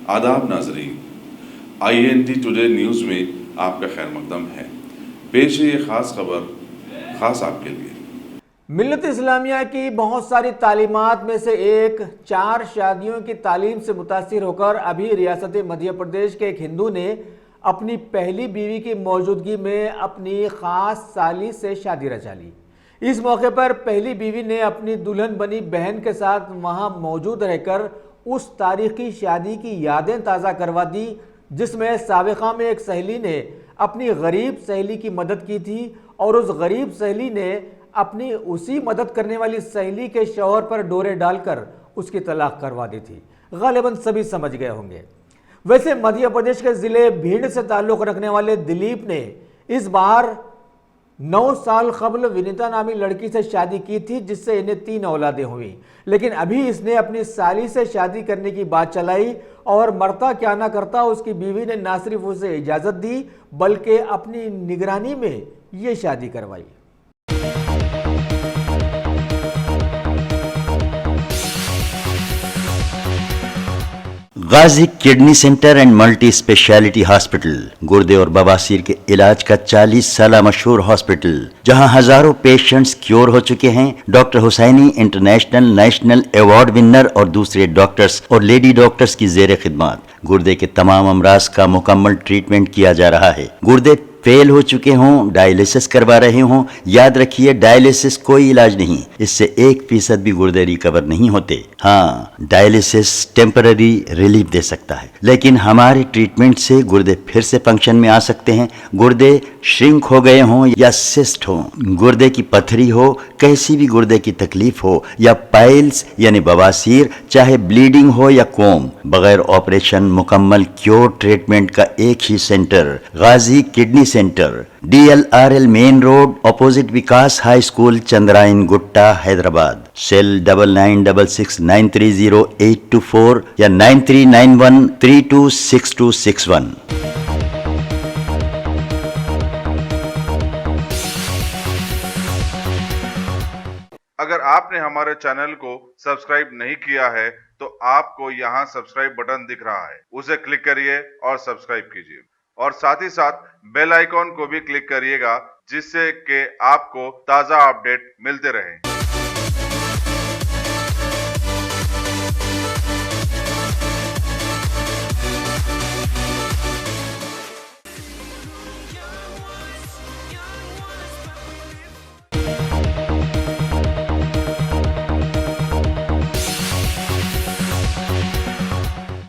आदाब नाजरीन, INT today news में आपका खैर मकदम है। पेश है ये ख़ास खबर ख़ास आपके लिए। मिल्लत इस्लामिया की बहुत सारी तालीमात में से एक 4 शादियों की तालीम से मुतासिर होकर अभी रियासत मध्य प्रदेश के एक हिंदू ने अपनी पहली बीवी की मौजूदगी में अपनी ख़ास साली से शादी रचा ली। इस मौके पर पहली बीवी ने अपनी दुल्हन बनी बहन के साथ वहां मौजूद रहकर उस तारीखी शादी की यादें ताज़ा करवा दी, जिसमें साबिक़ा में एक सहेली ने अपनी गरीब सहेली की मदद की थी और उस गरीब सहेली ने अपनी उसी मदद करने वाली सहेली के शौहर पर डोरे डालकर उसकी तलाक करवा दी थी। गालिबन सभी समझ गए होंगे। वैसे मध्य प्रदेश के जिले भिंड से ताल्लुक़ रखने वाले दिलीप ने इस बार 9 साल कबल विनीता नामी लड़की से शादी की थी, जिससे इन्हें 3 औलादें हुई। लेकिन अभी इसने अपनी साली से शादी करने की बात चलाई और मरता क्या ना करता उसकी बीवी ने ना सिर्फ उसे इजाज़त दी बल्कि अपनी निगरानी में ये शादी करवाई। Ghazi kidney centre and multi speciality hospital, गुर्दे और बवासीर के इलाज का 40 साल मशहूर हॉस्पिटल, जहां हजारों पेशेंट्स क्योर हो चुके हैं। Doctor Hussaini international national award winner और दूसरे डॉक्टर्स और लेडी डॉक्टर्स की जेर खिदमत गुर्दे के तमाम अमराज का मुकम्मल ट्रीटमेंट किया जा रहा है। गुर्दे फेल हो चुके हों, डायलिसिस करवा रहे हों, याद रखिए डायलिसिस कोई इलाज नहीं, इससे 1% भी गुर्दे रिकवर नहीं होते। हाँ, डायलिसिस टेम्पररी रिलीफ दे सकता है, लेकिन हमारे ट्रीटमेंट से गुर्दे फिर से फंक्शन में आ सकते हैं। गुर्दे श्रिंक हो गए हों या सिस्ट हो, गुर्दे की पथरी हो, कैसी भी गुर्दे की तकलीफ हो या पाइल्स यानी बवासीर, चाहे ब्लीडिंग हो या कोम, बगैर ऑपरेशन मुकम्मल क्योर ट्रीटमेंट का एक ही centre, Ghazi kidney centre, DLRL main road, opposite Vikas high school, Chandrayangutta, Hyderabad. Cell 9966930824 या 9391326261। अगर आपने हमारे चैनल को सब्सक्राइब नहीं किया है तो आपको यहाँ सब्सक्राइब बटन दिख रहा है, उसे क्लिक करिए और सब्सक्राइब कीजिए और साथ ही साथ बेल आइकॉन को भी क्लिक करिएगा, जिससे कि आपको ताज़ा अपडेट मिलते रहें।